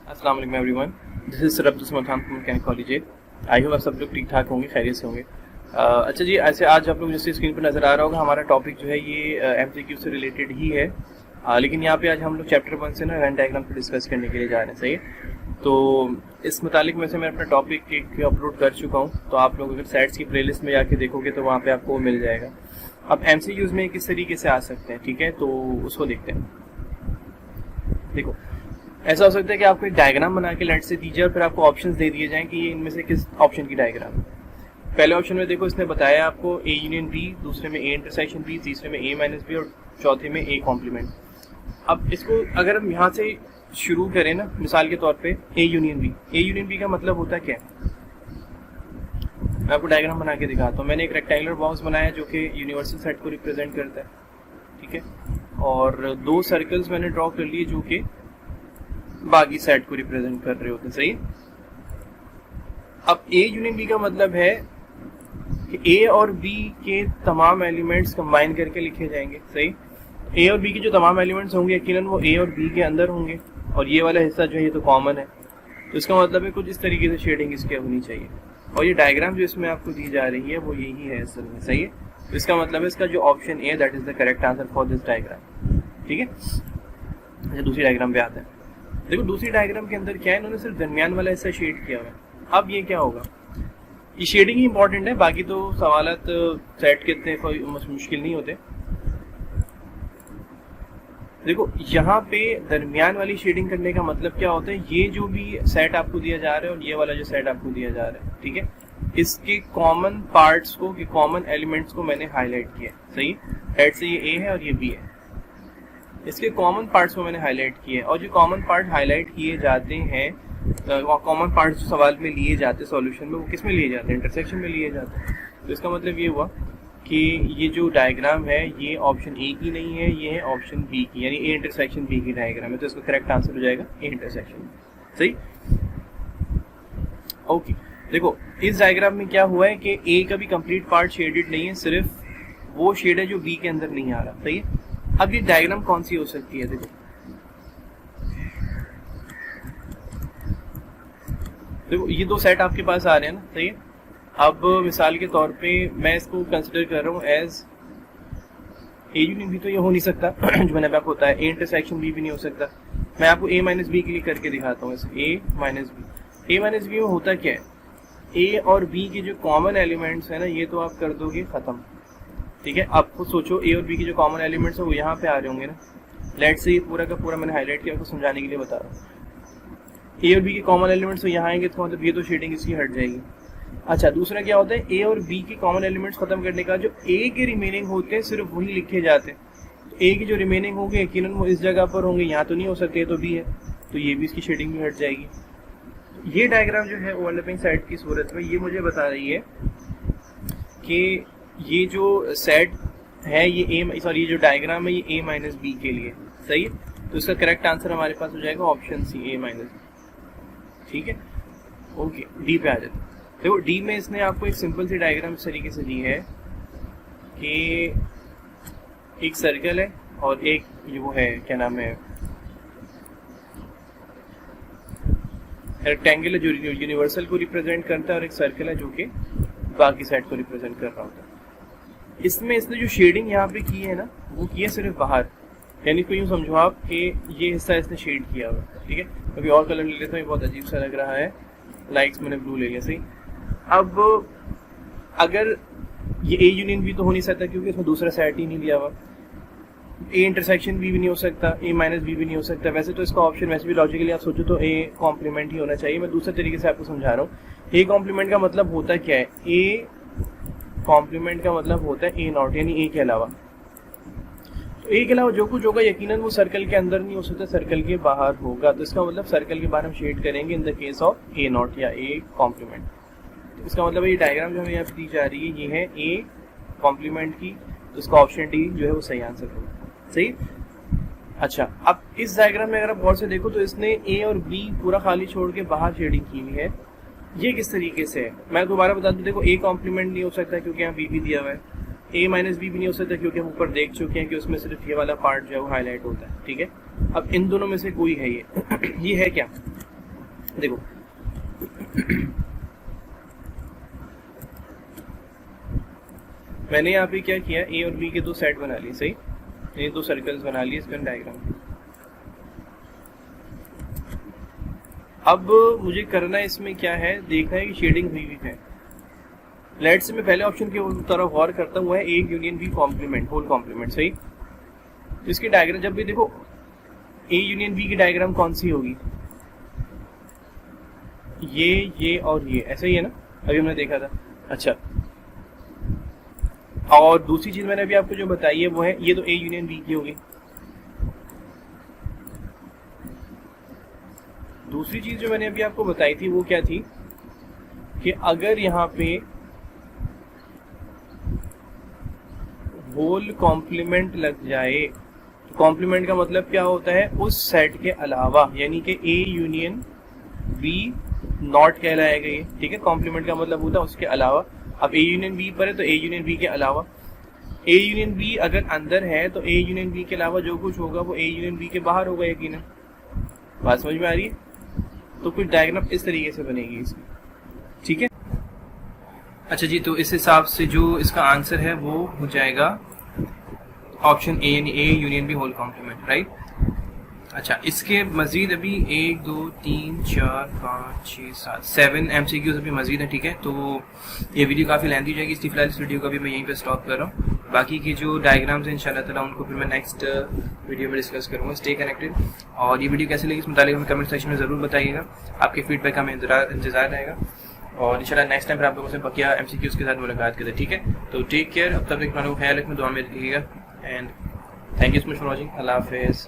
अस्सलाम वालेकुम everyone, this is sir Abdul Samad Khan from mechanic college. I hope आप सब लोग ठीक ठाक होंगे, खैरियत से होंगे। अच्छा जी, ऐसे आज आप लोग जैसे स्क्रीन पर नज़र आ रहा होगा हमारा टॉपिक जो है ये एमसीक्यू से रिलेटेड ही है। लेकिन यहाँ पे आज हम लोग चैप्टर 1 से ना वेन डायग्राम को डिस्कस करने के लिए जा रहे हैं। सही है, तो इस मुतालिक में से मैं अपना टॉपिक एक अपलोड कर चुका हूँ, तो आप लोग अगर साइट्स की प्लेलिस्ट में जाके देखोगे तो वहाँ पे आपको मिल जाएगा। अब एमसीक्यूज़ में किस तरीके से आ सकते हैं, ठीक है, तो उसको देखते हैं। देखो, ऐसा हो सकता है कि आपको एक डायग्राम बना के लेट से दीजिए और फिर आपको ऑप्शंस दे दिए जाएं कि ये इनमें से किस ऑप्शन की डायग्राम है। पहले ऑप्शन में देखो इसने बताया आपको ए यूनियन बी, दूसरे में ए इंटरसेक्शन बी, तीसरे में ए माइनस बी और चौथे में ए कॉम्प्लीमेंट। अब इसको अगर हम यहाँ से शुरू करें ना, मिसाल के तौर पे A union B. A union B का मतलब होता क्या है, मैं आपको डायग्राम बना के दिखाता हूँ। मैंने एक रेक्टेंगुलर बॉक्स बनाया जो कि यूनिवर्सल सेट को रिप्रेजेंट करता है, ठीक है, और दो सर्कल्स मैंने ड्रॉ कर लिए जो कि बाकी सेट को रिप्रेजेंट कर रहे होते हैं। सही। अब ए यूनियन बी का मतलब है कि ए और बी के तमाम एलिमेंट्स कंबाइन करके लिखे जाएंगे। सही। ए और बी के जो तमाम एलिमेंट्स होंगे यकीनन वो ए और बी के अंदर होंगे, और ये वाला हिस्सा जो है ये तो कॉमन है, तो इसका मतलब है कुछ इस तरीके से शेडिंग इसकी होनी चाहिए। और ये डायग्राम जो इसमें आपको दी जा रही है वो यही है असल में। सही है, तो इसका मतलब है इसका जो option A that is the correct answer for this diagram. ठीक है। अच्छा, दूसरी डायग्राम पे आते हैं। देखो, दूसरी डायग्राम के अंदर क्या है, इन्होंने सिर्फ दरमियान वाला हिस्सा शेड किया हुआ है। अब ये क्या होगा, ये शेडिंग ही इंपॉर्टेंट है, बाकी तो सवालात सेट के इतने कोई मुश्किल नहीं होते। देखो, यहाँ पे दरमियान वाली शेडिंग करने का मतलब क्या होता है, ये जो भी सेट आपको दिया जा रहा है और ये वाला जो सेट आपको दिया जा रहा है, ठीक है, इसके कॉमन पार्ट्स को, के कॉमन एलिमेंट्स को मैंने हाईलाइट किया। सही। हेड से ये ए है और ये बी है, इसके कॉमन पार्ट्स को मैंने हाईलाइट किए, और जो कॉमन पार्ट हाईलाइट किए जाते हैं, कॉमन पार्ट्स जो सवाल में लिए जाते हैं सॉल्यूशन में, वो किस में लिए जाते हैं, इंटरसेक्शन में लिए जाते हैं। तो इसका मतलब ये हुआ कि ये जो डायग्राम है ये ऑप्शन ए की नहीं है, ये है ऑप्शन बी की, यानी ए इंटरसेक्शन बी की डायग्राम है, तो इसका करेक्ट आंसर हो जाएगा ए इंटरसेक्शन। सही। ओके, देखो इस डायग्राम में क्या हुआ है कि ए का भी कंप्लीट पार्ट शेडेड नहीं है, सिर्फ वो शेड है जो बी के अंदर नहीं आ रहा। सही है। अब ये डायग्राम कौन सी हो सकती है, देखो ये दो सेट आपके पास आ रहे हैं ना। सही है। अब मिसाल के तौर पे मैं इसको कंसिडर कर रहा हूँ एज ए यूनियन बी, तो ये हो नहीं सकता जो मैंने आपको बताया। ए इंटरसेक्शन बी भी नहीं हो सकता। मैं आपको ए माइनस बी के लिए करके दिखाता हूँ। ए माइनस बी, ए माइनस बी में होता क्या है, ए और बी के जो कॉमन एलिमेंट्स है ना, ये तो आप कर दोगे खत्म। ठीक है, आपको सोचो ए और बी के जो कॉमन एलिमेंट्स है वो यहाँ पे आ रहे होंगे ना। लेट से ये पूरा का पूरा मैंने हाईलाइट किया, आपको समझाने के लिए बता रहा हूँ। ए और बी के कॉमन एलिमेंट्स तो यहाँ आएंगे, तो मतलब ये तो शेडिंग इसकी हट जाएगी। अच्छा, दूसरा क्या होता है, ए और बी के कॉमन एलिमेंट्स खत्म करने का जो ए के रिमेनिंग होते हैं सिर्फ वही लिखे जाते हैं। तो ए की जो रिमेनिंग होंगे यकीनन वो इस जगह पर होंगे, यहाँ तो नहीं हो सकते, तो बी है, तो ये भी इसकी शेडिंग भी हट जाएगी। ये डायग्राम जो है ओवरलैपिंग सेट की सूरत में ये मुझे बता रही है कि ये जो सेट है ये ए, सॉरी ये जो डायग्राम है ये ए माइनस बी के लिए। सही है, तो इसका करेक्ट आंसर हमारे पास हो जाएगा ऑप्शन सी, ए माइनस बी। ठीक है। ओके, डी पे आ जाते हैं। देखो डी में इसने आपको एक सिंपल सी डायग्राम इस तरीके से दी है कि एक सर्कल है और एक वो है, क्या नाम है, रेक्टेंगल है जो यूनिवर्सल को रिप्रेजेंट करता है, और एक सर्कल है जो कि बाकी सेट को रिप्रेजेंट कर रहा होता है। इसमें इसने जो शेडिंग यहाँ पे की है ना, वो की है सिर्फ बाहर, यानी को यूँ समझो आप कि ये हिस्सा इसने शेड किया हुआ है। ठीक है, अभी और कलर ले लेता हूँ, ये बहुत अजीब सा लग रहा है, लाइक्स मैंने ब्लू ले लिया। सही। अब अगर ये ए यूनियन बी तो हो नहीं सकता क्योंकि इसमें दूसरा सेट ही नहीं लिया हुआ, ए इंटरसेक्शन बी भी नहीं हो सकता, ए माइनस बी भी नहीं हो सकता। वैसे तो इसका ऑप्शन वैसे भी लॉजिकली आप सोचो तो ए कॉम्प्लीमेंट ही होना चाहिए। मैं दूसरे तरीके से आपको समझा रहा हूँ। ए कॉम्प्लीमेंट का मतलब होता क्या है, ए कॉम्प्लीमेंट का मतलब होता है ए नॉट, यानी ए के अलावा। तो ए के अलावा जो कुछ होगा यकीनन वो सर्कल के अंदर नहीं हो सकता, सर्कल के बाहर होगा। तो इसका मतलब सर्कल के बाहर हम शेड करेंगे in the case of A not या ए कॉम्प्लीमेंट। तो इसका मतलब ये डायग्राम जो हमें यहाँ पे दी जा रही है ये है ए कॉम्प्लीमेंट की, तो इसका ऑप्शन डी जो है वो सही आंसर होगा। सही। अच्छा, अब इस डायग्राम में अगर आप गौर से देखो तो इसने ए और बी पूरा खाली छोड़ के बाहर शेडिंग की हुई है। ये किस तरीके से है, मैं दोबारा बता दूं। देखो ए कॉम्प्लीमेंट नहीं हो सकता क्योंकि यहाँ बी भी दिया हुआ है, ए माइनस बी भी नहीं हो सकता क्योंकि हम ऊपर देख चुके हैं कि उसमें सिर्फ ये वाला पार्ट जो है वो हाईलाइट होता है। ठीक है, अब इन दोनों में से कोई है ये ये है क्या, देखो मैंने यहाँ पे क्या किया, ए और बी के दो सेट बना लिए, सही, ये दो सर्कल्स बना लिए इस वेन डायग्राम। अब मुझे करना इसमें क्या है, देखना है कि शेडिंग हुई हुई है। लेट्स से मैं पहले ऑप्शन की तरफ गौर करता हूँ, है A union B complement, whole complement, सही। इसकी डायग्राम जब भी देखो ए यूनियन बी की डायग्राम कौन सी होगी, ये और ये, ऐसा ही है ना, अभी हमने देखा था। अच्छा, और दूसरी चीज मैंने अभी आपको जो बताई है वो है, ये तो ए यूनियन बी की होगी। दूसरी चीज जो मैंने अभी आपको बताई थी वो क्या थी कि अगर यहाँ पे होल कॉम्प्लीमेंट लग जाए, तो कॉम्प्लीमेंट का मतलब क्या होता है, उस सेट के अलावा, यानी कि ए यूनियन बी नॉट कहलाएगा ये, ठीक है। कॉम्प्लीमेंट का मतलब होता है उसके अलावा। अब ए यूनियन बी पर है तो ए यूनियन बी के अलावा, ए यूनियन बी अगर अंदर है तो ए यूनियन बी के अलावा जो कुछ होगा वो ए यूनियन बी के बाहर होगा यकीनन। बात समझ में आ रही है? तो कुछ डायग्राम इस तरीके से बनेगी इसकी, ठीक है। अच्छा जी, तो इस हिसाब से जो इसका आंसर है वो हो जाएगा ऑप्शन ए, यानी A union B whole complement, right. अच्छा, इसके मजीद अभी 1 2 3 4 5 6 7 7 MCQs अभी मजीद है, ठीक है। तो ये वीडियो काफ़ी लेंथी हो जाएगी, इसलिए फिलहाल इस वीडियो को भी मैं यहीं पे स्टॉप कर रहा हूँ। बाकी के जो डायग्राम्स हैं इंशाल्लाह ताला उनको फिर मैं नेक्स्ट वीडियो में डिस्कस करूँगा। Stay connected. और ये वीडियो कैसे लगी इस मुतालिक हमें कमेंट सेक्शन में ज़रूर बताइएगा, आपके फीडबैक का हमें इंतजार रहेगा। और इंशाल्लाह नेक्स्ट टाइम पर आप लोगों से बकिया MCQs के साथ मुलाकात करें, ठीक है। तो टेक केयर, अब तक अपना ख्याल रखें, दुआ में रखिएगा, and thank you so much for watching. अल्लाह हाफिज़।